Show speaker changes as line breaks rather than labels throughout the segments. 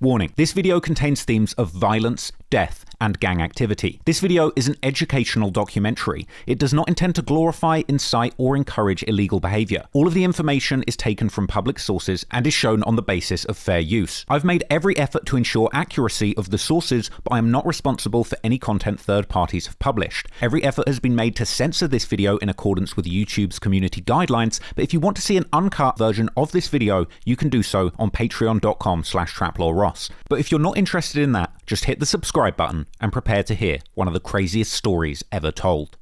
Warning, this video contains themes of violence, death, and gang activity. This video is an educational documentary. It does not intend to glorify, incite, or encourage illegal behavior. All of the information is taken from public sources and is shown on the basis of fair use. I've made every effort to ensure accuracy of the sources, but I am not responsible for any content third parties have published. Every effort has been made to censor this video in accordance with YouTube's community guidelines, but if you want to see an uncut version of this video, you can do so on patreon.com/traplawross. But if you're not interested in that, just hit the subscribe button and prepare to hear one of the craziest stories ever told.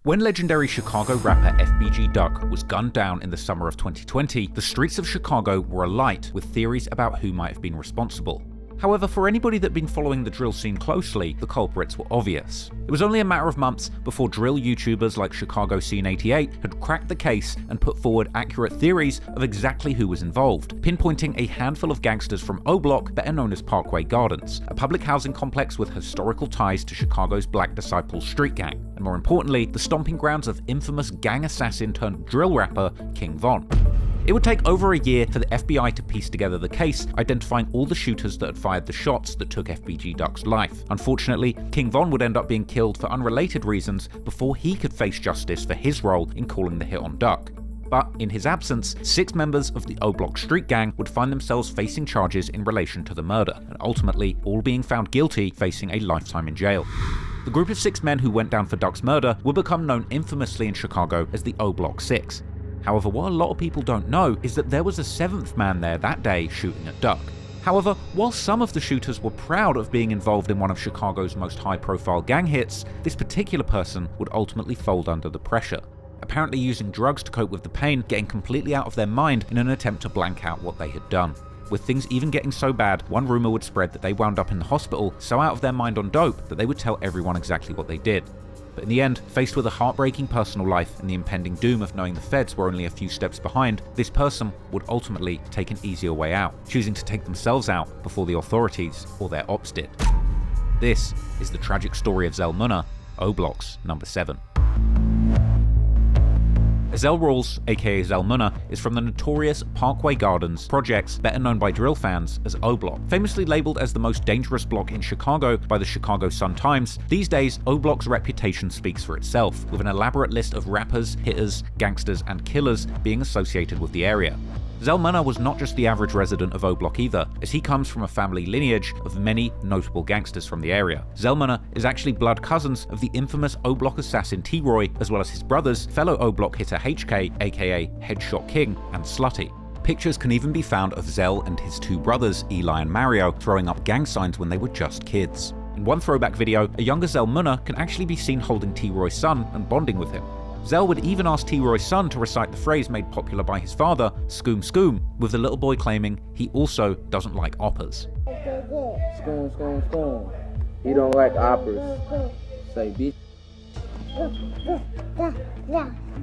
When legendary Chicago rapper FBG Duck was gunned down in the summer of 2020, the streets of Chicago were alight with theories about who might have been responsible. However, for anybody that had been following the drill scene closely, the culprits were obvious. It was only a matter of months before drill YouTubers like Chicago Scene 88 had cracked the case and put forward accurate theories of exactly who was involved, pinpointing a handful of gangsters from O Block, better known as Parkway Gardens, a public housing complex with historical ties to Chicago's Black Disciples street gang, and more importantly, the stomping grounds of infamous gang assassin turned drill rapper King Von. It would take over a year for the FBI to piece together the case, identifying all the shooters that had fired the shots that took FBG Duck's life. Unfortunately, King Von would end up being killed for unrelated reasons before he could face justice for his role in calling the hit on Duck. But in his absence, 6 members of the O Block street gang would find themselves facing charges in relation to the murder, and ultimately all being found guilty, facing a lifetime in jail. The group of 6 men who went down for Duck's murder would become known infamously in Chicago as the O Block 6. However, what a lot of people don't know is that there was a 7th man there that day shooting at Duck. However, while some of the shooters were proud of being involved in one of Chicago's most high-profile gang hits, this particular person would ultimately fold under the pressure, apparently using drugs to cope with the pain, getting completely out of their mind in an attempt to blank out what they had done. With things even getting so bad, one rumor would spread that they wound up in the hospital so out of their mind on dope that they would tell everyone exactly what they did. But in the end, faced with a heartbreaking personal life and the impending doom of knowing the feds were only a few steps behind, this person would ultimately take an easier way out, choosing to take themselves out before the authorities or their ops did. This is the tragic story of Zell Munna, O Block's number 7. Zell Rawls, aka Zell Munna, is from the notorious Parkway Gardens projects, better known by drill fans as O Block. Famously labeled as the most dangerous block in Chicago by the Chicago Sun-Times, these days O Block's reputation speaks for itself, with an elaborate list of rappers, hitters, gangsters, and killers being associated with the area. Zell Munna was not just the average resident of O Block either, as he comes from a family lineage of many notable gangsters from the area. Zell Munna is actually blood cousins of the infamous O Block assassin T-Roy, as well as his brothers, fellow O Block hitter HK, aka Headshot King, and Slutty. Pictures can even be found of Zell and his 2 brothers, Eli and Mario, throwing up gang signs when they were just kids. In one throwback video, a younger Zell Munna can actually be seen holding T-Roy's son and bonding with him. Zell would even ask T-Roy's son to recite the phrase made popular by his father, "Scoom scoom," with the little boy claiming he also doesn't like operas.
Scoom, scoom, scoom. He don't like operas. Say, bitch.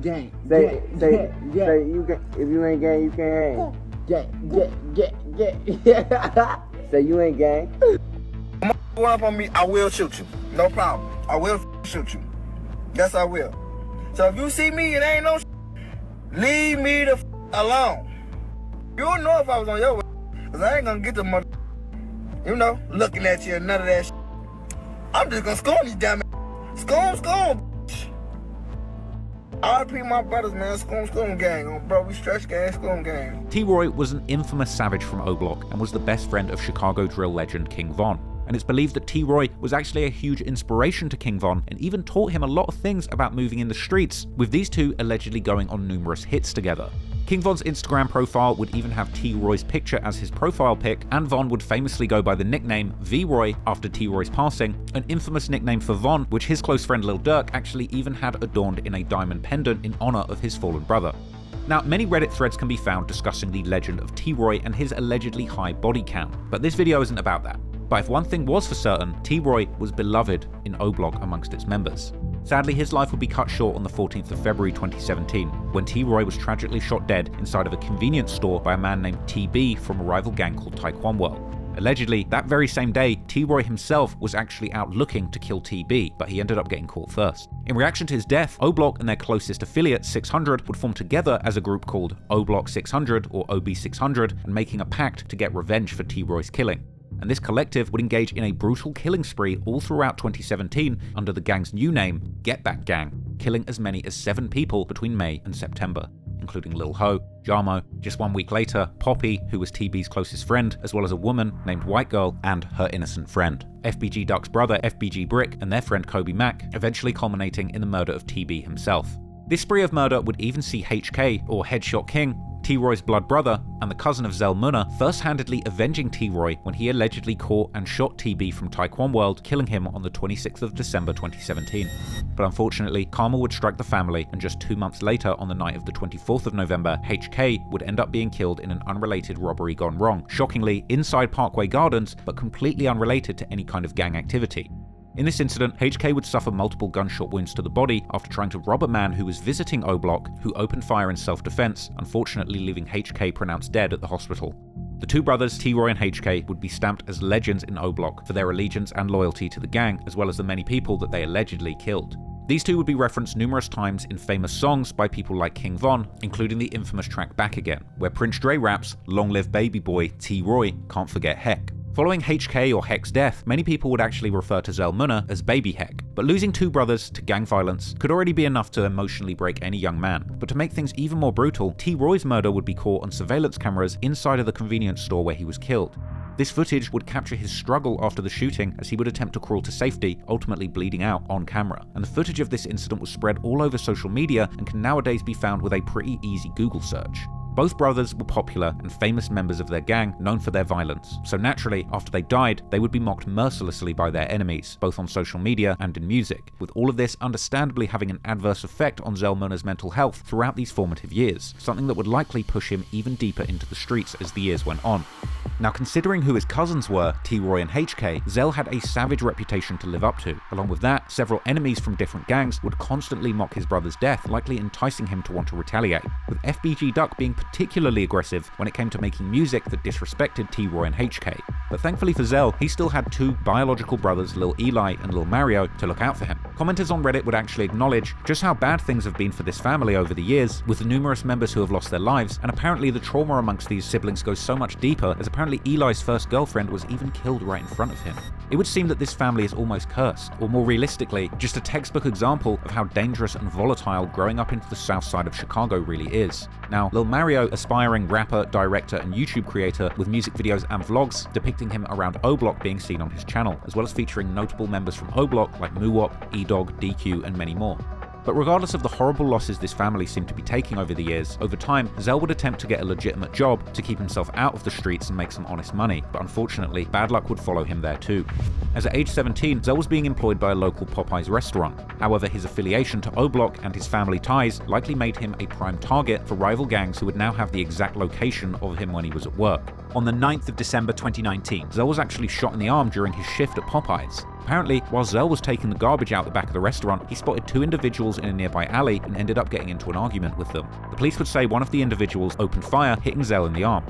Gang. Say, you can, if you ain't gang, you can't hang. Gang. Say, you ain't gang.
Run up on me, I will shoot you. No problem. I will shoot you. Yes, I will. So if you see me, it ain't no leave me the alone. You don't know if I was on your way, cause I ain't gonna get the mother, looking at you and none of that shit. I'm just gonna scold you, damn it. Scold. RP my brothers, man. Scoom gang. Oh, bro, we stretch gang, scoom gang.
T-Roy was an infamous savage from O Block and was the best friend of Chicago drill legend King Von. And it's believed that T-Roy was actually a huge inspiration to King Von and even taught him a lot of things about moving in the streets, with these two allegedly going on numerous hits together. King Von's Instagram profile would even have T-Roy's picture as his profile pic, and Von would famously go by the nickname V-Roy after T-Roy's passing, an infamous nickname for Von, which his close friend Lil Durk actually even had adorned in a diamond pendant in honor of his fallen brother. Now, many Reddit threads can be found discussing the legend of T-Roy and his allegedly high body count, but this video isn't about that. But if one thing was for certain, T-Roy was beloved in O Block amongst its members. Sadly, his life would be cut short on the 14th of February 2017, when T-Roy was tragically shot dead inside of a convenience store by a man named TB from a rival gang called Taekwon World. Allegedly, that very same day, T-Roy himself was actually out looking to kill TB, but he ended up getting caught first. In reaction to his death, O-Block and their closest affiliate, 600, would form together as a group called O-Block 600 or OB600, and making a pact to get revenge for T-Roy's killing. And this collective would engage in a brutal killing spree all throughout 2017 under the gang's new name, Get Back Gang, killing as many as 7 people between May and September, including Lil Ho, Jamo, just 1 week later, Poppy, who was TB's closest friend, as well as a woman named White Girl and her innocent friend, FBG Duck's brother, FBG Brick, and their friend Kobe Mack, eventually culminating in the murder of TB himself. This spree of murder would even see HK, or Headshot King, T-Roy's blood brother, and the cousin of Zell Munna, first-handedly avenging T-Roy when he allegedly caught and shot TB from Taekwon World, killing him on the 26th of December 2017. But unfortunately, karma would strike the family, and just 2 months later, on the night of the 24th of November, HK would end up being killed in an unrelated robbery gone wrong, shockingly inside Parkway Gardens, but completely unrelated to any kind of gang activity. In this incident, HK would suffer multiple gunshot wounds to the body after trying to rob a man who was visiting O-Block, who opened fire in self-defense, unfortunately leaving HK pronounced dead at the hospital. The two brothers, T-Roy and HK, would be stamped as legends in O-Block for their allegiance and loyalty to the gang, as well as the many people that they allegedly killed. These two would be referenced numerous times in famous songs by people like King Von, including the infamous track Back Again, where Prince Dre raps, "Long live baby boy, T-Roy, can't forget Heck." Following HK or Heck's death, many people would actually refer to Zell Munna as Baby Heck, but losing two brothers to gang violence could already be enough to emotionally break any young man. But to make things even more brutal, T-Roy's murder would be caught on surveillance cameras inside of the convenience store where he was killed. This footage would capture his struggle after the shooting as he would attempt to crawl to safety, ultimately bleeding out on camera. And the footage of this incident was spread all over social media and can nowadays be found with a pretty easy Google search. Both brothers were popular and famous members of their gang, known for their violence. So naturally, after they died, they would be mocked mercilessly by their enemies, both on social media and in music, with all of this understandably having an adverse effect on Zell Munna's mental health throughout these formative years, something that would likely push him even deeper into the streets as the years went on. Now, considering who his cousins were, T-Roy and HK, Zell had a savage reputation to live up to. Along with that, several enemies from different gangs would constantly mock his brother's death, likely enticing him to want to retaliate, with FBG Duck being particularly aggressive when it came to making music that disrespected T-Roy and HK. But thankfully for Zell, he still had two biological brothers, Lil Eli and Lil Mario, to look out for him. Commenters on Reddit would actually acknowledge just how bad things have been for this family over the years, with the numerous members who have lost their lives, and apparently the trauma amongst these siblings goes so much deeper, as apparently Eli's first girlfriend was even killed right in front of him. It would seem that this family is almost cursed, or more realistically, just a textbook example of how dangerous and volatile growing up into the south side of Chicago really is. Now, Lil Mario, aspiring rapper, director, and YouTube creator with music videos and vlogs depicting him around O-Block being seen on his channel, as well as featuring notable members from O-Block like Muwop, E-Dog, DQ, and many more. But regardless of the horrible losses this family seemed to be taking over the years, over time, Zell would attempt to get a legitimate job to keep himself out of the streets and make some honest money, but unfortunately, bad luck would follow him there too. As at age 17, Zell was being employed by a local Popeyes restaurant. However, his affiliation to O-Block and his family ties likely made him a prime target for rival gangs who would now have the exact location of him when he was at work. On the 9th of December 2019, Zell was actually shot in the arm during his shift at Popeyes. Apparently, while Zell was taking the garbage out the back of the restaurant, he spotted two individuals in a nearby alley and ended up getting into an argument with them. The police would say one of the individuals opened fire, hitting Zell in the arm.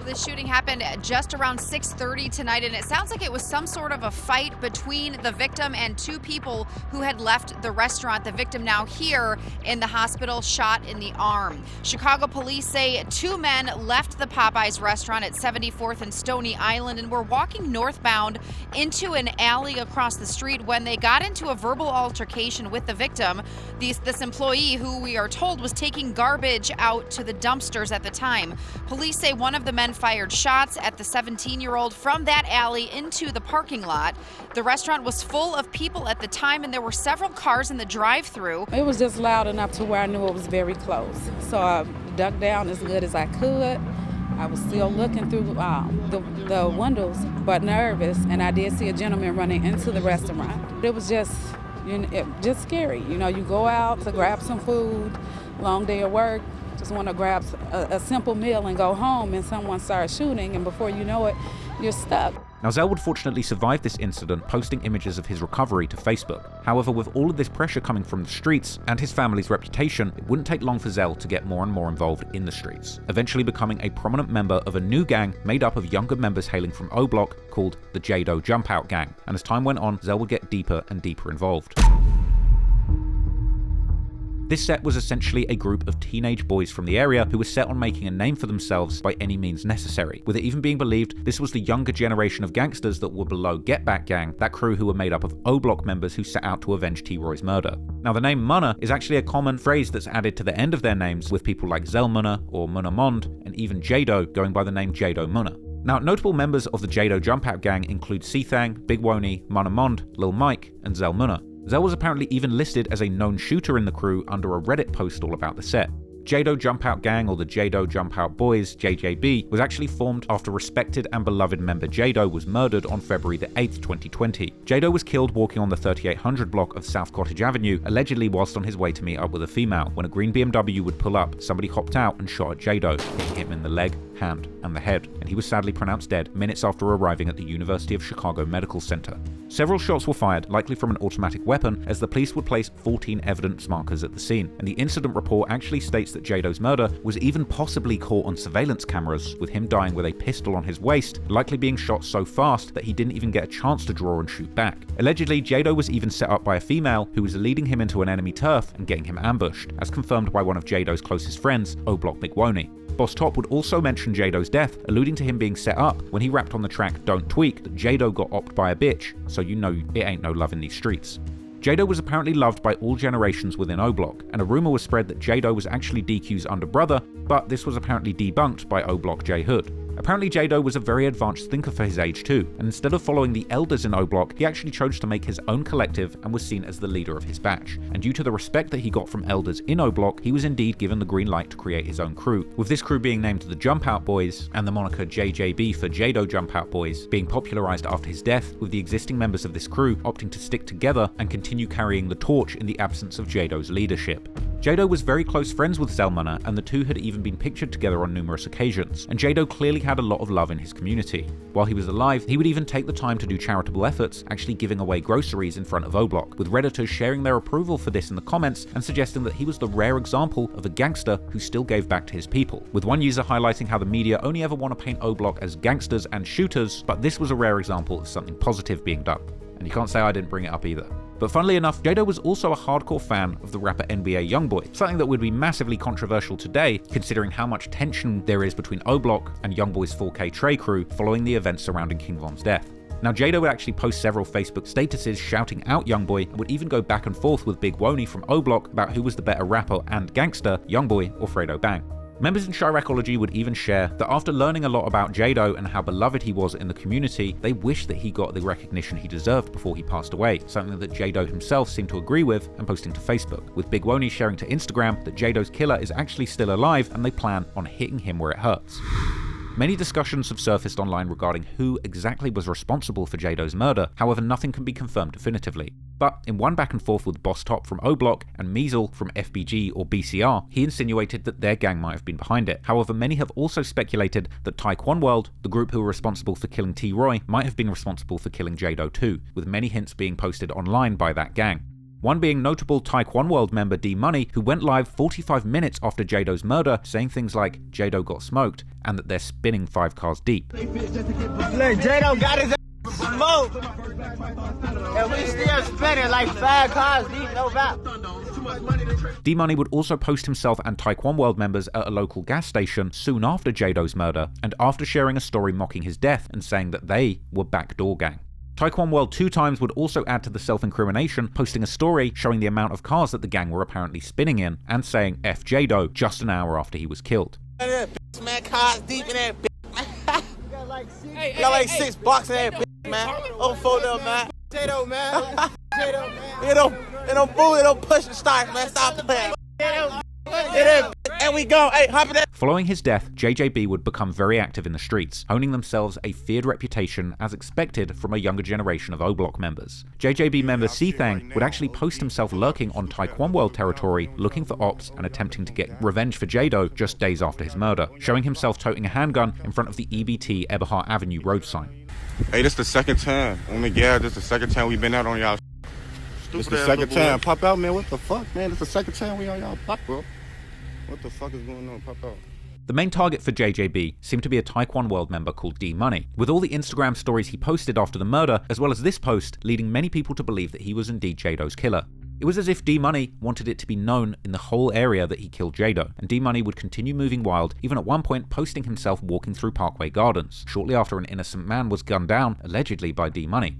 This shooting happened just around 6:30 tonight, and it sounds like it was some sort of a fight between the victim and two people who had left the restaurant. The victim now here in the hospital, shot in the arm. Chicago police say two men left the Popeyes restaurant at 74th and Stony Island and were walking northbound into an alley across the street when they got into a verbal altercation with the victim. This employee, who we are told was taking garbage out to the dumpsters at the time. Police say one of the men fired shots at the 17-year-old from that alley into the parking lot. The restaurant was full of people at the time, and there were several cars in the drive-thru.
It was just loud enough to where I knew it was very close. So I ducked down as good as I could. I was still looking through the windows, but nervous, and I did see a gentleman running into the restaurant. It was just scary. You know, you go out to grab some food, long day of work, just just want to grab a simple meal and go home, and someone starts shooting, and before you know it, you're stuck.
Now, Zell would fortunately survive this incident, posting images of his recovery to Facebook. However, with all of this pressure coming from the streets and his family's reputation, it wouldn't take long for Zell to get more and more involved in the streets, eventually becoming a prominent member of a new gang made up of younger members hailing from O Block called the Jaydo Jumpout gang. And as time went on, Zell would get deeper and deeper involved. This set was essentially a group of teenage boys from the area who were set on making a name for themselves by any means necessary, with it even being believed this was the younger generation of gangsters that were below Get Back Gang, that crew who were made up of O Block members who set out to avenge T-Roy's murder. Now, the name Munna is actually a common phrase that's added to the end of their names, with people like Zell Munna or Munna Mond, and even Jaydo going by the name Jaydo Munna. Now, notable members of the Jaydo Jumpout gang include C-Thang, Big Woney, Munna Mond, Lil Mike, and Zell Munna. Zell was apparently even listed as a known shooter in the crew under a Reddit post all about the set. Jaydo Jumpout Gang, or the Jaydo Jumpout Boys, JJB, was actually formed after respected and beloved member Jaydo was murdered on February the 8th, 2020. Jaydo was killed walking on the 3800 block of South Cottage Avenue, allegedly whilst on his way to meet up with a female. When a green BMW would pull up, somebody hopped out and shot at Jaydo, hitting him in the leg, hand, and the head, and he was sadly pronounced dead minutes after arriving at the University of Chicago Medical Center. Several shots were fired, likely from an automatic weapon, as the police would place 14 evidence markers at the scene, and the incident report actually states that Jaydo's murder was even possibly caught on surveillance cameras, with him dying with a pistol on his waist, likely being shot so fast that he didn't even get a chance to draw and shoot back. Allegedly, Jaydo was even set up by a female who was leading him into an enemy turf and getting him ambushed, as confirmed by one of Jaydo's closest friends, O Block Big Woney. Boss Top would also mention Jaydo's death, alluding to him being set up when he rapped on the track Don't Tweak that Jaydo got opped by a bitch, so you know it ain't no love in these streets. Jaydo was apparently loved by all generations within O Block, and a rumor was spread that Jaydo was actually DQ's under brother, but this was apparently debunked by O Block J Hood. Apparently Jaydo was a very advanced thinker for his age too, and instead of following the elders in O Block, he actually chose to make his own collective and was seen as the leader of his batch. And due to the respect that he got from elders in O Block, he was indeed given the green light to create his own crew, with this crew being named the Jumpout Boys, and the moniker JJB for Jaydo Jumpout Boys being popularized after his death, with the existing members of this crew opting to stick together and continue carrying the torch in the absence of Jaydo's leadership. Jaydo was very close friends with Zell Munna, and the two had even been pictured together on numerous occasions, and Jaydo clearly had a lot of love in his community. While he was alive, he would even take the time to do charitable efforts, actually giving away groceries in front of O Block, with Redditors sharing their approval for this in the comments and suggesting that he was the rare example of a gangster who still gave back to his people, with one user highlighting how the media only ever want to paint O Block as gangsters and shooters, but this was a rare example of something positive being done. And you can't say I didn't bring it up either. But funnily enough, Jaydo was also a hardcore fan of the rapper NBA Youngboy, something that would be massively controversial today, considering how much tension there is between O Block and Youngboy's 4K Trey crew following the events surrounding King Von's death. Now, Jaydo would actually post several Facebook statuses shouting out Youngboy, and would even go back and forth with Big Woney from O Block about who was the better rapper and gangster, Youngboy or Fredo Bang. Members in Chiracology would even share that after learning a lot about Jaydo and how beloved he was in the community, they wished that he got the recognition he deserved before he passed away, something that Jaydo himself seemed to agree with and posting to Facebook, with Big Woney sharing to Instagram that Jaydo's killer is actually still alive and they plan on hitting him where it hurts. Many discussions have surfaced online regarding who exactly was responsible for Jaydo's murder, however nothing can be confirmed definitively. But in one back and forth with Boss Top from O Block and Measle from FBG or BCR, he insinuated that their gang might have been behind it. However, many have also speculated that Taekwon World, the group who were responsible for killing T-Roy, might have been responsible for killing Jaydo too, with many hints being posted online by that gang. One being notable Taekwon World member D Money, who went live 45 minutes after Jaydo's murder, saying things like Jaydo got smoked and that they're spinning 5 cars deep.
Look, Jaydo got his smoke, and we still spinning like 5 cars deep, no doubt.
D Money would also post himself and Taekwon World members at a local gas station soon after Jaydo's murder, and after sharing a story mocking his death and saying that they were backdoor gang. Taekwon World 2 times would also add to the self-incrimination, posting a story showing the amount of cars that the gang were apparently spinning in, and saying F Jaydo just an hour after he was killed.
Man, cars deep in that bitch. Got like 6 boxes in that bitch, man. Oh, photo, man. Jaydo, man. Jaydo, man. It don't move, it don't push the start, man. Stop playing. It ain't
and we go. Hey, hop in that.
Following his death, JJB would become very active in the streets, honing themselves a feared reputation as expected from a younger generation of O-Block members. JJB member C-Thang would actually post himself lurking on Taekwon World territory, looking for ops and attempting to get revenge for Jaydo just days after his murder, showing himself toting a handgun in front of the EBT Eberhard Avenue road sign.
Hey, this the second time. On the gas, this the second time we've been out on y'all. This the second time. Pop out, man. What the fuck, man? This the second time we on y'all block, bro. What the fuck is going on? Pop out.
The main target for JJB seemed to be a Taekwon World member called D Money, with all the Instagram stories he posted after the murder, as well as this post, leading many people to believe that he was indeed Jaydo's killer. It was as if D Money wanted it to be known in the whole area that he killed Jaydo, and D Money would continue moving wild, even at one point posting himself walking through Parkway Gardens, shortly after an innocent man was gunned down, allegedly by D Money.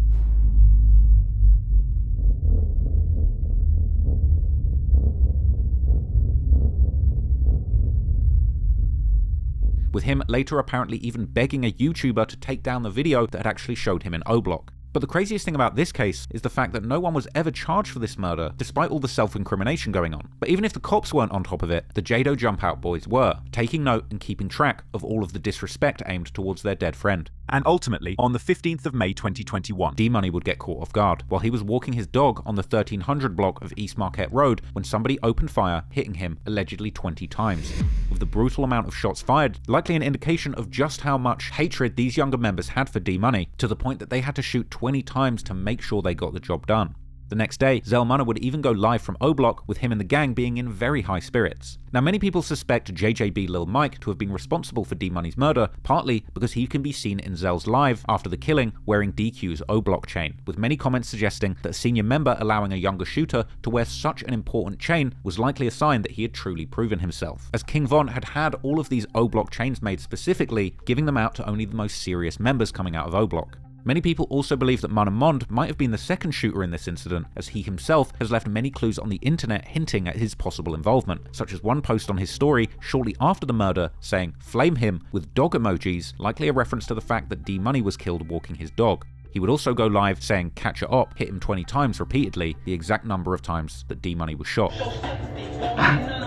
With him later apparently even begging a YouTuber to take down the video that had actually showed him in O-Block. But the craziest thing about this case is the fact that no one was ever charged for this murder, despite all the self-incrimination going on. But even if the cops weren't on top of it, the Jaydo Jumpout boys were, taking note and keeping track of all of the disrespect aimed towards their dead friend. And ultimately, on the 15th of May 2021, D Money would get caught off guard while he was walking his dog on the 1300 block of East Marquette Road when somebody opened fire, hitting him allegedly 20 times. With the brutal amount of shots fired, likely an indication of just how much hatred these younger members had for D Money, to the point that they had to shoot 20 times to make sure they got the job done. The next day, Zell Munna would even go live from O-Block, with him and the gang being in very high spirits. Now, many people suspect JJB Lil Mike to have been responsible for D Money's murder, partly because he can be seen in Zell's live after the killing wearing DQ's O-Block chain, with many comments suggesting that a senior member allowing a younger shooter to wear such an important chain was likely a sign that he had truly proven himself, as King Von had all of these O-Block chains made specifically, giving them out to only the most serious members coming out of O-Block. Many people also believe that Munna Mond might have been the second shooter in this incident, as he himself has left many clues on the internet hinting at his possible involvement, such as one post on his story shortly after the murder saying "flame him" with dog emojis, likely a reference to the fact that D Money was killed walking his dog. He would also go live saying "catch a op," hit him 20 times repeatedly, the exact number of times that D Money was shot.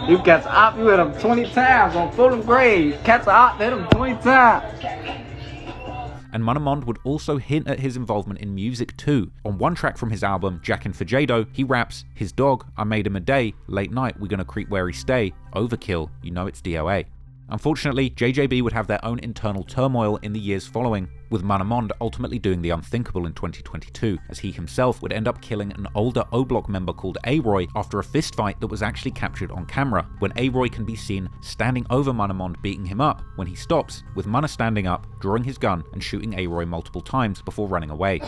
You catch a op, you hit him 20 times on Fulham Grade. Catch a op, hit him 20 times.
And Munna Mond would also hint at his involvement in music too. On one track from his album, Jackin' for Jaydo, he raps, "His dog, I made him a day, late night, we gonna creep where he stay, overkill, you know it's DOA." Unfortunately, JJB would have their own internal turmoil in the years following, with Munna Mond ultimately doing the unthinkable in 2022, as he himself would end up killing an older O-Block member called A-Roy after a fistfight that was actually captured on camera, when A-Roy can be seen standing over Munna Mond beating him up, when he stops, with Munna standing up, drawing his gun and shooting A-Roy multiple times before running away.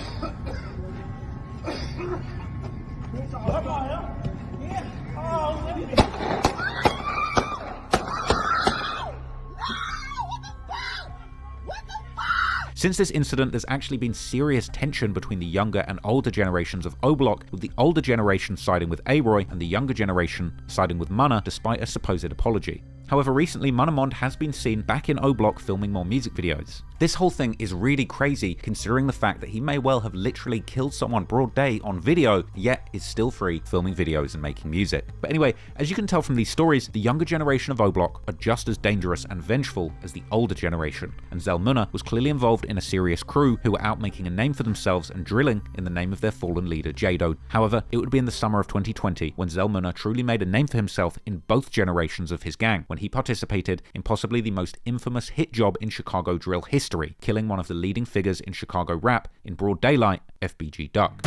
Since this incident, there's actually been serious tension between the younger and older generations of O-Block, with the older generation siding with A-Roy and the younger generation siding with Munna, despite a supposed apology. However, recently Munna Mond has been seen back in O-Block filming more music videos. This whole thing is really crazy, considering the fact that he may well have literally killed someone broad day on video, yet is still free filming videos and making music. But anyway, as you can tell from these stories, the younger generation of O-Block are just as dangerous and vengeful as the older generation, and Zell Muna was clearly involved in a serious crew who were out making a name for themselves and drilling in the name of their fallen leader Jaydo. However, it would be in the summer of 2020 when Zell Muna truly made a name for himself in both generations of his gang, when he participated in possibly the most infamous hit job in Chicago drill history, killing one of the leading figures in Chicago rap in broad daylight, FBG Duck.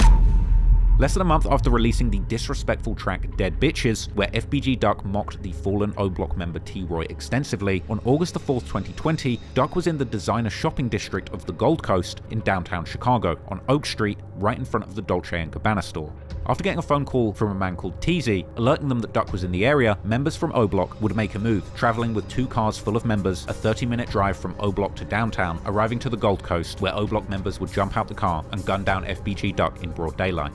Less than a month after releasing the disrespectful track Dead Bitches, where FBG Duck mocked the fallen O-Block member T-Roy extensively, on August 4th, 2020, Duck was in the designer shopping district of the Gold Coast in downtown Chicago, on Oak Street, right in front of the Dolce & Gabbana store. After getting a phone call from a man called Teasy, alerting them that Duck was in the area, members from O-Block would make a move, traveling with 2 cars full of members, a 30-minute drive from O-Block to downtown, arriving to the Gold Coast, where O-Block members would jump out the car and gun down FBG Duck in broad daylight.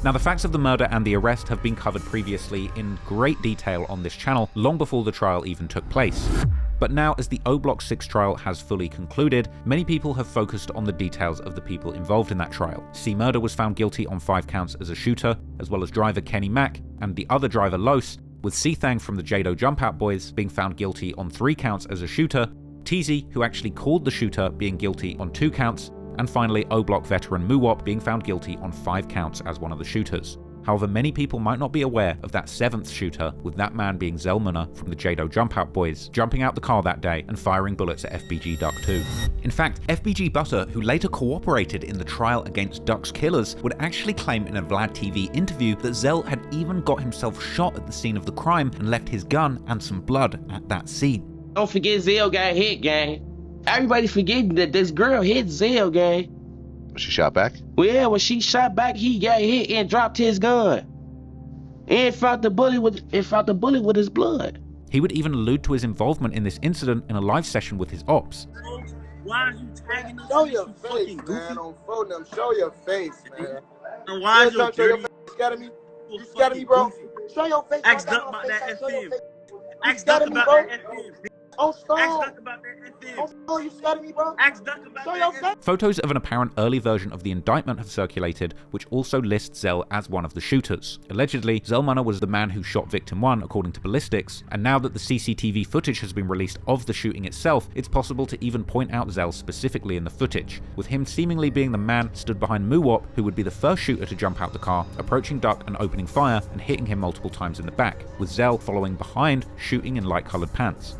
Now, the facts of the murder and the arrest have been covered previously in great detail on this channel, long before the trial even took place. But now, as the O-Block 6 trial has fully concluded, many people have focused on the details of the people involved in that trial. C Murder was found guilty on 5 counts as a shooter, as well as driver Kenny Mack and the other driver Los, with Sethang from the Jaydo Jumpout boys being found guilty on 3 counts as a shooter, Teasy, who actually called the shooter, being guilty on 2 counts, and finally O-Block veteran Muwop being found guilty on 5 counts as one of the shooters. However, many people might not be aware of that 7th shooter, with that man being Zell Munna from the Jaydo Jumpout boys, jumping out the car that day and firing bullets at FBG Duck too. In fact, FBG Butter, who later cooperated in the trial against Duck's killers, would actually claim in a Vlad TV interview that Zell had even got himself shot at the scene of the crime and left his gun and some blood at that scene.
Don't forget Zell got hit, gang. Everybody forgetting that this girl hit Zell, gang.
She shot back?
Well, yeah, when she shot back, he got hit and dropped his gun. And found the bullet with his blood.
He would even allude to his involvement in this incident in a live session with his ops.
Why are you tagging me? Show your face, man. On phone them. Show your face, man.
And why is your dirty?
You scared of me? You scared of me, bro? Show your face.
Ask Duck about that FM. Ask Duck about that FM.
Oh, stop.
Ask Duck about that FM.
Oh, you scared of me, bro?
Ask Duck about that FM.
Photos of an apparent early version of the indictment have circulated, which also lists Zell as one of the shooters. Allegedly, Zell Munna was the man who shot victim 1, according to ballistics, and now that the CCTV footage has been released of the shooting itself, it's possible to even point out Zell specifically in the footage, with him seemingly being the man stood behind Muwop, who would be the first shooter to jump out the car, approaching Duck and opening fire and hitting him multiple times in the back, with Zell following behind, shooting in light-coloured pants.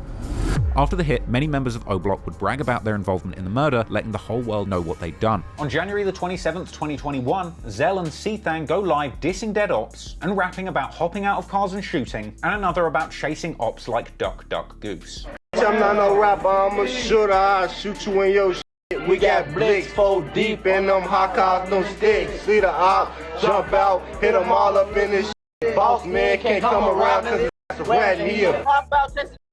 After the hit, many members of O-Block would brag about their involvement in the murder, letting the whole world know what they'd done. On January the 27th, 2021, Zell and Sethang go live dissing dead ops and rapping about hopping out of cars and shooting, and another about chasing ops like Duck, Duck, Goose.
I'm not no rapper, I'm a shooter. I'll shoot you in your shit. We got blicks 4 deep in them hot cars, no sticks. See the op, jump out, hit them all up in this shit. Boss man can't come around cause it's rat here.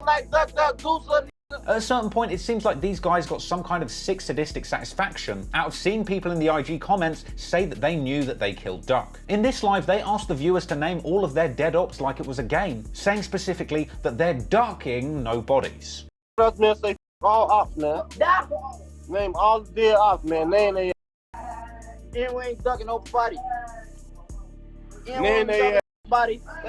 Like Duck, Duck, Goose.
At a certain point, it seems like these guys got some kind of sick sadistic satisfaction out of seeing people in the IG comments say that they knew that they killed Duck. In this live, they asked the viewers to name all of their dead ops like it was a game, saying specifically that they're ducking no bodies.
Us man say all ops, man. Name all the dead ops, man. Name they. And we ain't ducking nobody. Name they.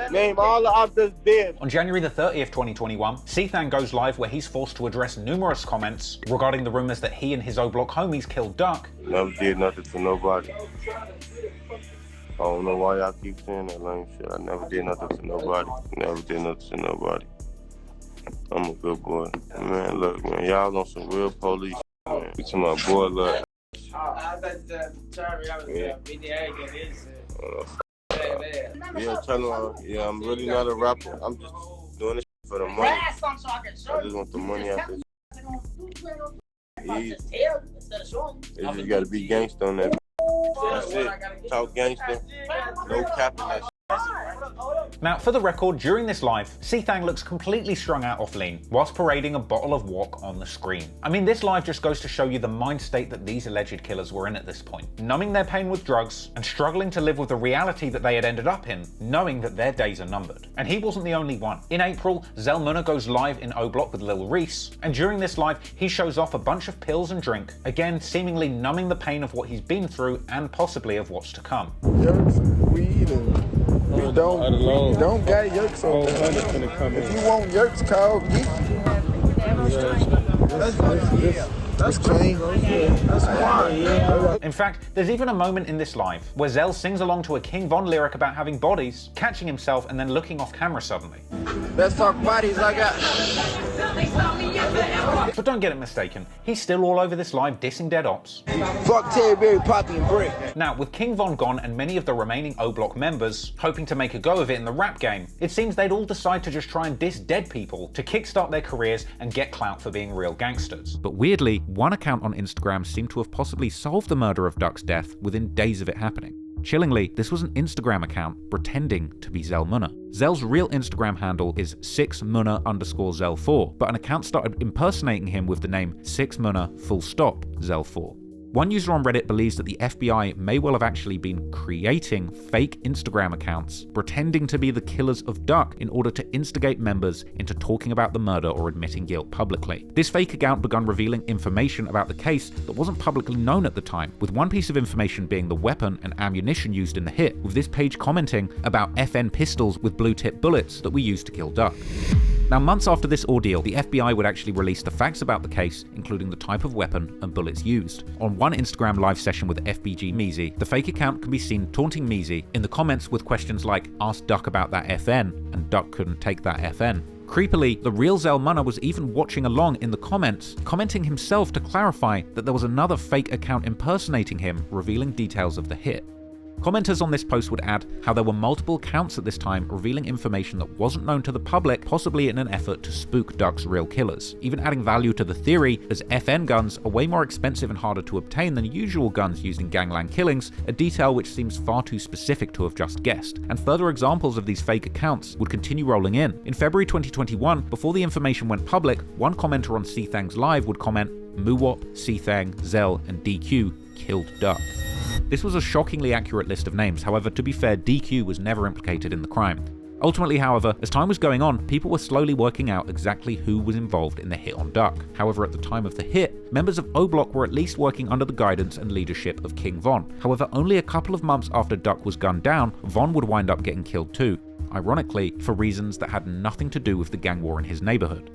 Name all the ops that's dead.
On January the 30th, 2021, Sethang goes live where he's forced to address numerous comments regarding the rumors that he and his O-Block homies killed Duck.
Never did nothing to nobody. I don't know why y'all keep saying that lame shit. I never did nothing to nobody. Never did nothing to nobody. I'm a good boy. Man, look, man, y'all on some real police shit, man. You to my boy, look. Yeah, tell him, yeah, I'm really not a rapper. I'm just doing this for the money. I just want the money out there. You just gotta be gangster on that. That's it. Talk gangster. No capping that shit.
Now, for the record, during this live, Sethang looks completely strung out off lean, whilst parading a bottle of wok on the screen. I mean, this live just goes to show you the mind state that these alleged killers were in at this point, numbing their pain with drugs and struggling to live with the reality that they had ended up in, knowing that their days are numbered. And he wasn't the only one. In April, Zell Muna goes live in O-Block with Lil Reese, and during this live, he shows off a bunch of pills and drink, again seemingly numbing the pain of what he's been through and possibly of what's to come.
Yerks and weed and we don't got yerks on that. If you want yerks, call Geek. That's clean. That's fine.
In fact, there's even a moment in this live where Zell sings along to a King Von lyric about having bodies, catching himself and then looking off camera suddenly.
Let's talk bodies I got.
But don't get it mistaken, he's still all over this live dissing dead ops.
Fuck Terry Berry, Poppy and Brick.
Now, with King Von gone and many of the remaining O-Block members hoping to make a go of it in the rap game, it seems they'd all decide to just try and diss dead people to kickstart their careers and get clout for being real gangsters. But weirdly, one account on Instagram seemed to have possibly solved the murder of Duck's death within days of it happening. Chillingly, this was an Instagram account pretending to be Zell Munna. Zell's real Instagram handle is 6Munna_Zell4, but an account started impersonating him with the name 6Munna_Zell4. One user on Reddit believes that the FBI may well have actually been creating fake Instagram accounts, pretending to be the killers of Duck in order to instigate members into talking about the murder or admitting guilt publicly. This fake account began revealing information about the case that wasn't publicly known at the time, with one piece of information being the weapon and ammunition used in the hit, with this page commenting about FN pistols with blue-tip bullets that were used to kill Duck. Now, months after this ordeal, the FBI would actually release the facts about the case, including the type of weapon and bullets used. On one Instagram live session with FBG Measy, the fake account can be seen taunting Measy in the comments with questions like, "Ask Duck about that FN," and Duck couldn't take that FN. Creepily, the real Zell Munna was even watching along in the comments, commenting himself to clarify that there was another fake account impersonating him, revealing details of the hit. Commenters on this post would add how there were multiple accounts at this time revealing information that wasn't known to the public, possibly in an effort to spook Duck's real killers, even adding value to the theory as FN guns are way more expensive and harder to obtain than usual guns used in gangland killings, a detail which seems far too specific to have just guessed. And further examples of these fake accounts would continue rolling in. In February 2021, before the information went public, one commenter on C-Thang's live would comment, "Muwop, C-Thang, Zell, and DQ killed Duck." This was a shockingly accurate list of names, however, to be fair, DQ was never implicated in the crime. Ultimately, however, as time was going on, people were slowly working out exactly who was involved in the hit on Duck. However, at the time of the hit, members of O Block were at least working under the guidance and leadership of King Von. However, only a couple of months after Duck was gunned down, Von would wind up getting killed too, ironically, for reasons that had nothing to do with the gang war in his neighborhood.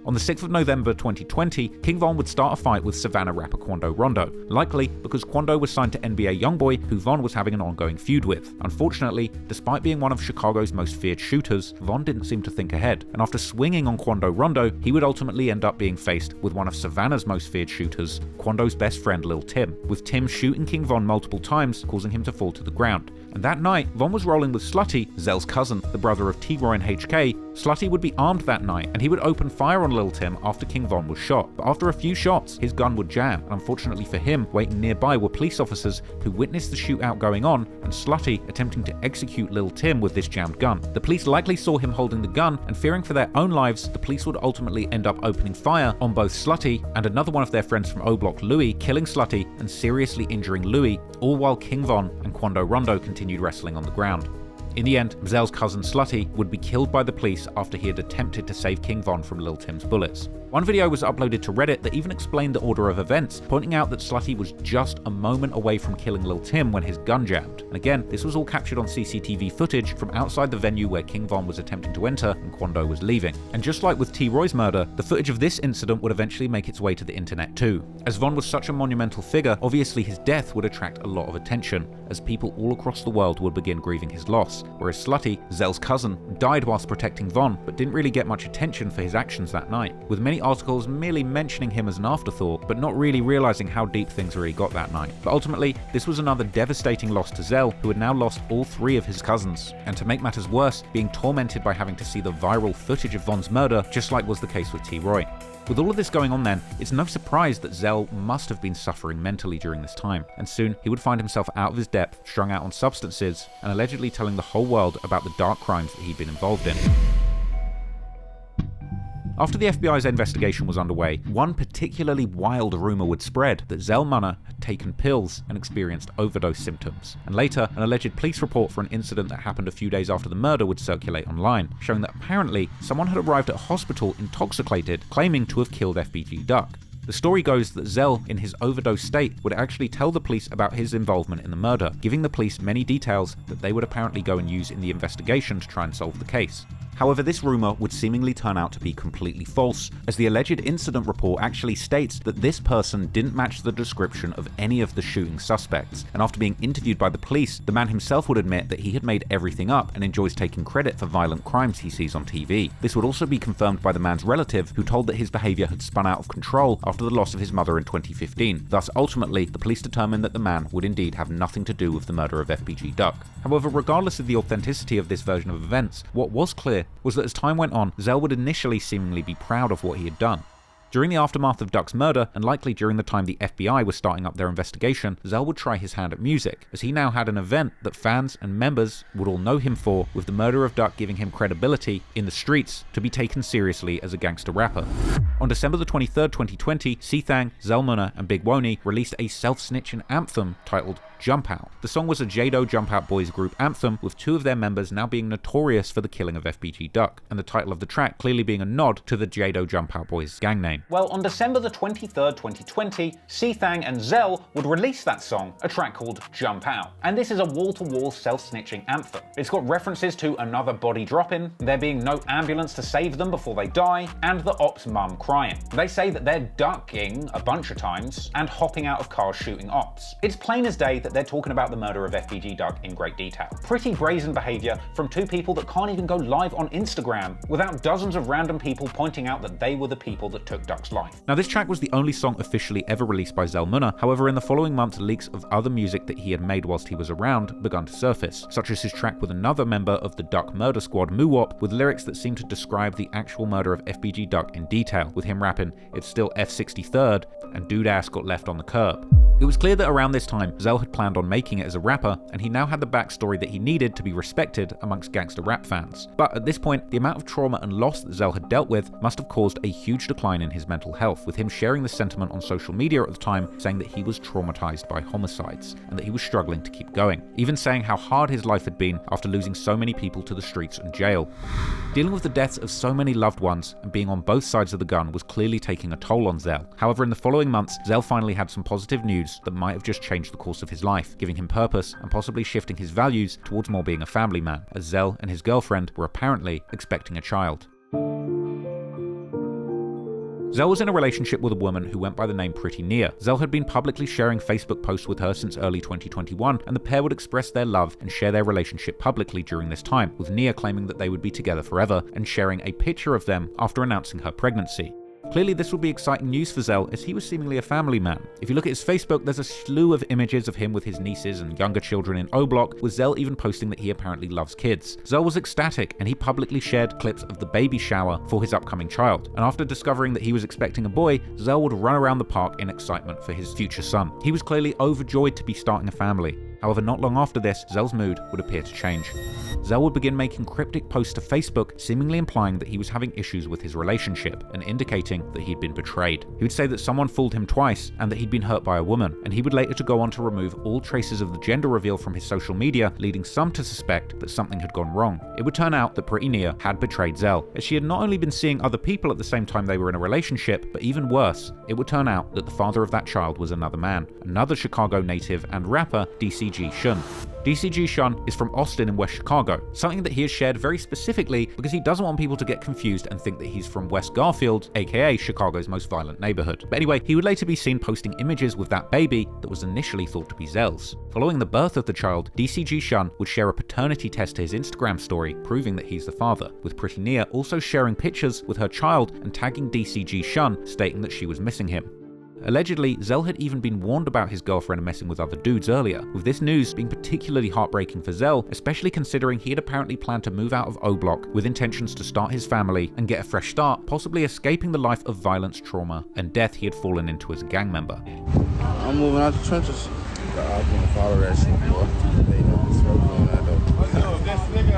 On the 6th of November 2020, King Von would start a fight with Savannah rapper Quando Rondo, likely because Quando was signed to NBA Youngboy, who Von was having an ongoing feud with. Unfortunately, despite being one of Chicago's most feared shooters, Von didn't seem to think ahead, and after swinging on Quando Rondo, he would ultimately end up being faced with one of Savannah's most feared shooters, Quando's best friend Lil Tim, with Tim shooting King Von multiple times, causing him to fall to the ground. And that night, Von was rolling with Slutty, Zell's cousin, the brother of T-Roy and HK. Slutty would be armed that night, and he would open fire on Lil Tim after King Von was shot. But after a few shots, his gun would jam, and unfortunately for him, waiting nearby were police officers who witnessed the shootout going on, and Slutty attempting to execute Lil Tim with this jammed gun. The police likely saw him holding the gun, and fearing for their own lives, the police would ultimately end up opening fire on both Slutty and another one of their friends from O Block, Louis, killing Slutty and seriously injuring Louis, all while King Von and Quando Rondo continued wrestling on the ground. In the end, Zell's cousin Slutty would be killed by the police after he had attempted to save King Von from Lil Tim's bullets. One video was uploaded to Reddit that even explained the order of events, pointing out that Slutty was just a moment away from killing Lil Tim when his gun jammed. And again, this was all captured on CCTV footage from outside the venue where King Von was attempting to enter and Quando was leaving. And just like with T-Roy's murder, the footage of this incident would eventually make its way to the internet too. As Von was such a monumental figure, obviously his death would attract a lot of attention, as people all across the world would begin grieving his loss, whereas Slutty, Zell's cousin, died whilst protecting Von, but didn't really get much attention for his actions that night, with many articles merely mentioning him as an afterthought, but not really realizing how deep things really got that night. But ultimately, this was another devastating loss to Zell, who had now lost all three of his cousins, and to make matters worse, being tormented by having to see the viral footage of Von's murder, just like was the case with T-Roy. With all of this going on then, it's no surprise that Zell must have been suffering mentally during this time, and soon he would find himself out of his depth, strung out on substances, and allegedly telling the whole world about the dark crimes that he'd been involved in. After the FBI's investigation was underway, one particularly wild rumor would spread that Zell Munna had taken pills and experienced overdose symptoms. And later, an alleged police report for an incident that happened a few days after the murder would circulate online, showing that apparently someone had arrived at a hospital intoxicated, claiming to have killed FBG Duck. The story goes that Zell, in his overdose state, would actually tell the police about his involvement in the murder, giving the police many details that they would apparently go and use in the investigation to try and solve the case. However, this rumor would seemingly turn out to be completely false, as the alleged incident report actually states that this person didn't match the description of any of the shooting suspects, and after being interviewed by the police, the man himself would admit that he had made everything up and enjoys taking credit for violent crimes he sees on TV. This would also be confirmed by the man's relative, who told that his behavior had spun out of control after the loss of his mother in 2015. Thus, ultimately, the police determined that the man would indeed have nothing to do with the murder of FBG Duck. However, regardless of the authenticity of this version of events, what was clear was that as time went on, Zell would initially seemingly be proud of what he had done. During the aftermath of Duck's murder, and likely during the time the FBI was starting up their investigation, Zell would try his hand at music, as he now had an event that fans and members would all know him for, with the murder of Duck giving him credibility in the streets to be taken seriously as a gangster rapper. On December the 23rd, 2020, C-Thang, Zell Munna, and Big Woney released a self-snitching anthem titled Jumpout. The song was a Jaydo Jumpout boys group anthem, with two of their members now being notorious for the killing of FBG Duck, and the title of the track clearly being a nod to the Jaydo Jumpout boys gang name. Well, on December the 23rd, 2020, C-Thang and Zell would release that song, a track called Jumpout. And this is a wall-to-wall self-snitching anthem. It's got references to another body dropping, there being no ambulance to save them before they die, and the ops' mum crying. They say that they're ducking a bunch of times and hopping out of cars shooting ops. It's plain as day that they're talking about the murder of FBG Duck in great detail. Pretty brazen behavior from two people that can't even go live on Instagram without dozens of random people pointing out that they were the people that took Duck's life. Now, this track was the only song officially ever released by Zell Munna. However, in the following months, leaks of other music that he had made whilst he was around begun to surface, such as his track with another member of the Duck murder squad, Moowop, with lyrics that seem to describe the actual murder of FBG Duck in detail, with him rapping, "It's still F63rd," and "Dude ass got left on the curb." It was clear that around this time, Zell had planned on making it as a rapper, and he now had the backstory that he needed to be respected amongst gangster rap fans. But at this point, the amount of trauma and loss that Zell had dealt with must have caused a huge decline in his mental health, with him sharing the sentiment on social media at the time, saying that he was traumatized by homicides, and that he was struggling to keep going, even saying how hard his life had been after losing so many people to the streets and jail. Dealing with the deaths of so many loved ones and being on both sides of the gun was clearly taking a toll on Zell. However, in the following months, Zell finally had some positive news that might have just changed the course of his life, giving him purpose and possibly shifting his values towards more being a family man, as Zell and his girlfriend were apparently expecting a child. Zell was in a relationship with a woman who went by the name Pretty Nia. Zell had been publicly sharing Facebook posts with her since early 2021, and the pair would express their love and share their relationship publicly during this time, with Nia claiming that they would be together forever and sharing a picture of them after announcing her pregnancy. Clearly, this would be exciting news for Zell, as he was seemingly a family man. If you look at his Facebook, there's a slew of images of him with his nieces and younger children in O-Block, with Zell even posting that he apparently loves kids. Zell was ecstatic, and he publicly shared clips of the baby shower for his upcoming child. And after discovering that he was expecting a boy, Zell would run around the park in excitement for his future son. He was clearly overjoyed to be starting a family. However, not long after this, Zell's mood would appear to change. Zell would begin making cryptic posts to Facebook, seemingly implying that he was having issues with his relationship and indicating that he'd been betrayed. He would say that someone fooled him twice and that he'd been hurt by a woman, and he would later to go on to remove all traces of the gender reveal from his social media, leading some to suspect that something had gone wrong. It would turn out that Pretty Nia had betrayed Zell, as she had not only been seeing other people at the same time they were in a relationship, but even worse, it would turn out that the father of that child was another man, another Chicago native and rapper, DCG Shun. DCG Shun is from Austin in West Chicago, something that he has shared very specifically because he doesn't want people to get confused and think that he's from West Garfield, aka Chicago's most violent neighborhood. But anyway, he would later be seen posting images with that baby that was initially thought to be Zell's. Following the birth of the child, DCG Shun would share a paternity test to his Instagram story, proving that he's the father, with Pretty Nia also sharing pictures with her child and tagging DCG Shun, stating that she was missing him. Allegedly, Zell had even been warned about his girlfriend messing with other dudes earlier, with this news being particularly heartbreaking for Zell, especially considering he had apparently planned to move out of O-Block with intentions to start his family and get a fresh start, possibly escaping the life of violence, trauma, and death he had fallen into as a gang member.
I'm moving out the trenches. I'm gonna follow that shit, boy. They know what's doing that, though.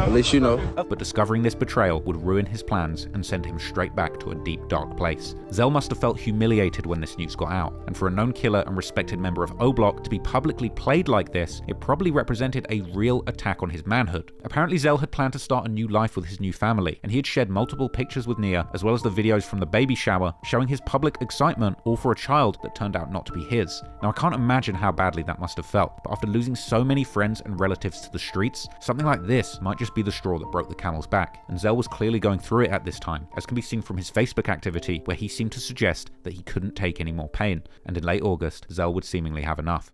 At least you know.
But discovering this betrayal would ruin his plans and send him straight back to a deep, dark place. Zell must have felt humiliated when this news got out, and for a known killer and respected member of O-Block to be publicly played like this, it probably represented a real attack on his manhood. Apparently, Zell had planned to start a new life with his new family, and he had shared multiple pictures with Nia, as well as the videos from the baby shower, showing his public excitement, all for a child that turned out not to be his. Now, I can't imagine how badly that must have felt, but after losing so many friends and relatives to the streets, something like this might just be the straw that broke the camel's back, and Zell was clearly going through it at this time, as can be seen from his Facebook activity, where he seemed to suggest that he couldn't take any more pain, and in late August, Zell would seemingly have enough.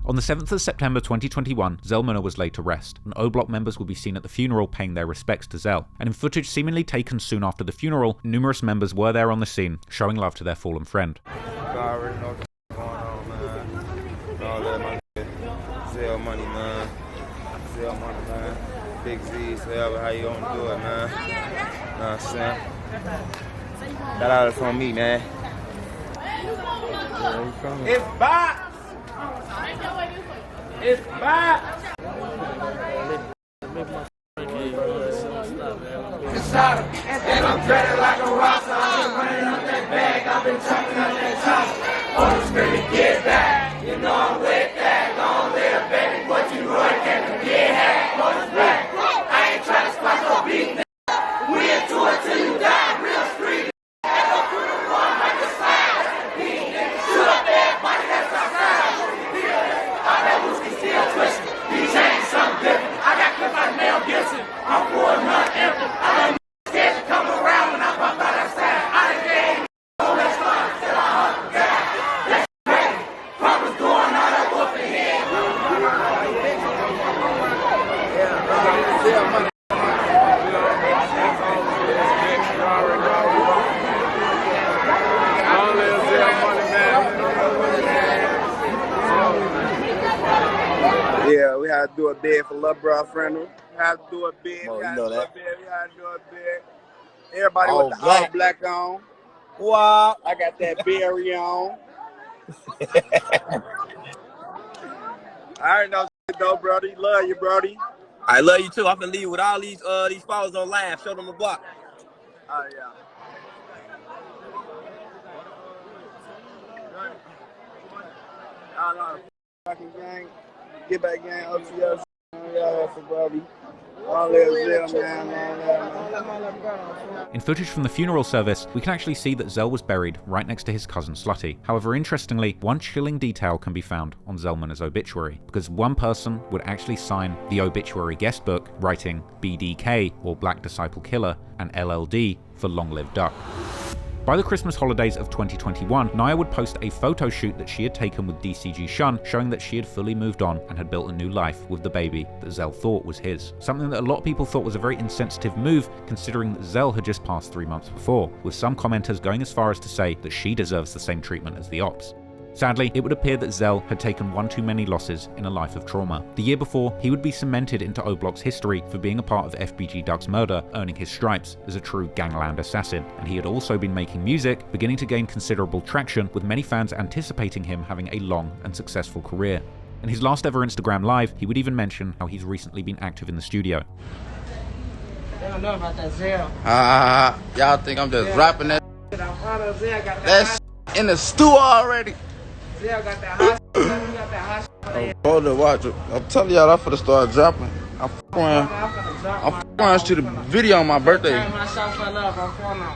On the 7th of September 2021, Zell Muna was laid to rest, and O-Block members would be seen at the funeral paying their respects to Zell. And in footage seemingly taken soon after the funeral, numerous members were there on the scene, showing love to their fallen friend.
I already know what's going on, man. All that money, Zell money, man. Zell money, man. Big Z, Zell, how you gonna do it, man?
what I'm saying? That all is on me, man. It's Box! It's Box! And I'm dreaded like a roster. I've been running up that bag. I've been chopping up that top. On the screen, get back. You know I'm with that. Don't live, baby. What you run, can't get hacked. On the back. I ain't trying to squash no beat. We into it till you die. Real street. And up through the run like a slide. Shoot up that body that's outside. All that whiskey still twisting. These chains something different. I got clipped like Mel Gibson. I'm pouring none empty. I done scared to come around when I pop out outside. I done gave all that fun till I hung the guy. That's crazy. Papa's doing all that whooping head.
Yeah, we had to do a bid for Love Bro Friend. We had to do a bid.
Oh,
We had
you know
to do
that.
a bid. We had to do a bid. Everybody
All
with the all
black.
black on.
Wow.
I got that berry on. I ain't no shit though, Brody. Love you, Brody.
I love you too. I'm gonna leave with all these followers on live. Show them the block.
Oh yeah. No, fucking gang. Get back gang. OTS. Yeah, for Brody. All that Zell, man.
In footage from the funeral service, we can actually see that Zell was buried right next to his cousin Slutty. However, interestingly, one chilling detail can be found on Zell Munna's obituary, because one person would actually sign the obituary guest book, writing BDK, or Black Disciple Killer, and LLD for Long Live Duck. By the Christmas holidays of 2021, Naya would post a photo shoot that she had taken with DCG Shun, showing that she had fully moved on and had built a new life with the baby that Zell thought was his. Something that a lot of people thought was a very insensitive move, considering that Zell had just passed 3 months before, with some commenters going as far as to say that she deserves the same treatment as the ops. Sadly, it would appear that Zell had taken one too many losses in a life of trauma. The year before, he would be cemented into O-Block's history for being a part of FBG Duck's murder, earning his stripes as a true gangland assassin. And he had also been making music, beginning to gain considerable traction, with many fans anticipating him having a long and successful career. In his last ever Instagram Live, he would even mention how he's recently been active in the studio.
They don't know about that Zell.
Y'all think I'm just rapping that?
I'm proud of Zell. Got
That's in the stew already.
Zell got that hot shit. You got that hot shit.
Hold it, watch it. I'm telling y'all, I'm finna start dropping. I'm going to the video on my birthday.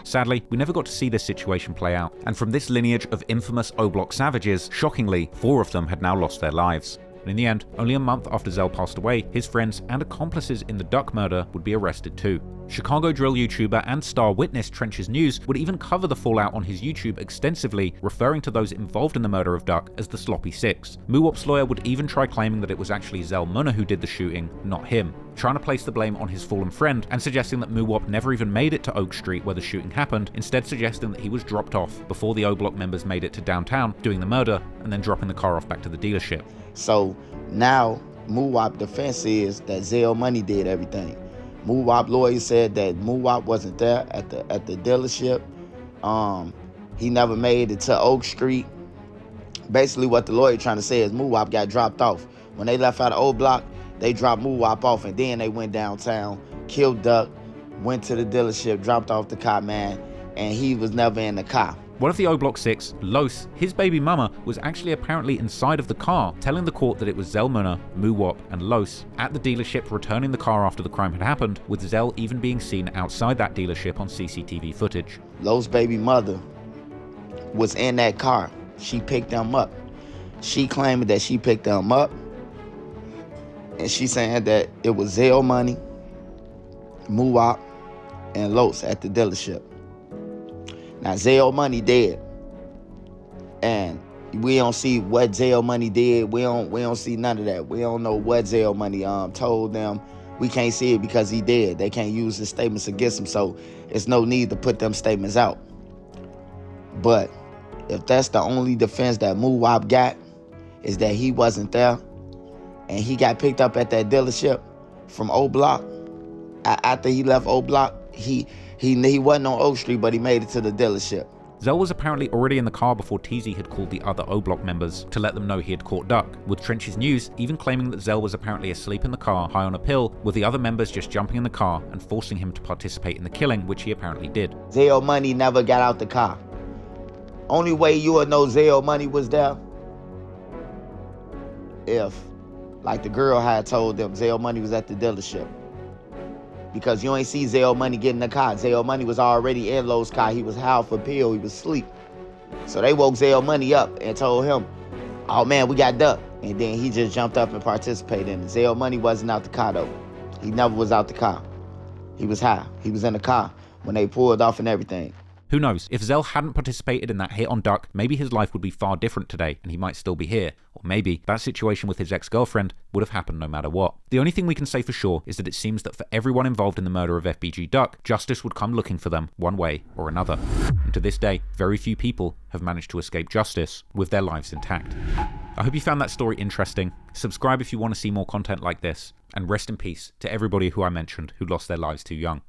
Sadly, we never got to see this situation play out, and from this lineage of infamous O-Block savages, shockingly, 4 of them had now lost their lives. And in the end, only a month after Zell passed away, his friends and accomplices in the Duck murder would be arrested too. Chicago drill YouTuber and star witness Trenches News would even cover the fallout on his YouTube extensively, referring to those involved in the murder of Duck as the Sloppy Six. Muwop's lawyer would even try claiming that it was actually Zell Munna who did the shooting, not him, trying to place the blame on his fallen friend and suggesting that Muwop never even made it to Oak Street where the shooting happened, instead suggesting that he was dropped off before the O-Block members made it to downtown doing the murder and then dropping the car off back to the dealership.
So now Muwop defense is that Zell Money did everything. Muwop lawyer said that Muwop wasn't there at the dealership. He never made it to Oak Street. Basically what the lawyer trying to say is Muwop got dropped off. When they left out of O Block, they dropped Muwop off, and then they went downtown, killed Duck, went to the dealership, dropped off the car, man, and he was never in the car.
One of the O-Block 6, Los, his baby mama, was actually apparently inside of the car, telling the court that it was Zell Munna, Muwop, and Los at the dealership returning the car after the crime had happened, with Zell even being seen outside that dealership on CCTV footage.
Los' baby mother was in that car. She picked them up. She claimed that she picked them up, and she saying that it was Zell Money, Muwop, and Los at the dealership. Now, Zell Money dead, and we don't see what Zell Money did. We don't see none of that. We don't know what Zell Money told them. We can't see it because he dead. They can't use his statements against him, so it's no need to put them statements out. But if that's the only defense that Muwop got, is that he wasn't there, and he got picked up at that dealership from O Block, after he left O Block, He wasn't on Oak Street, but he made it to the dealership.
Zell was apparently already in the car before TZ had called the other O-Block members to let them know he had caught Duck, with Trench's News even claiming that Zell was apparently asleep in the car, high on a pill, with the other members just jumping in the car and forcing him to participate in the killing, which he apparently did.
Zell Money never got out the car. Only way you would know Zell Money was there if, like the girl had told them, Zell Money was at the dealership. Because you ain't see Zell Money get in the car. Zell Money was already in Lowe's car. He was high for a pill. He was asleep. So they woke Zell Money up and told him, oh man, we got Duck. And then he just jumped up and participated in it. Zell Money wasn't out the car though. He never was out the car. He was high. He was in the car when they pulled off and everything.
Who knows, if Zell hadn't participated in that hit on Duck, maybe his life would be far different today and he might still be here. Or maybe that situation with his ex-girlfriend would have happened no matter what. The only thing we can say for sure is that it seems that for everyone involved in the murder of FBG Duck, justice would come looking for them one way or another. And to this day, very few people have managed to escape justice with their lives intact. I hope you found that story interesting. Subscribe if you want to see more content like this. And rest in peace to everybody who I mentioned who lost their lives too young.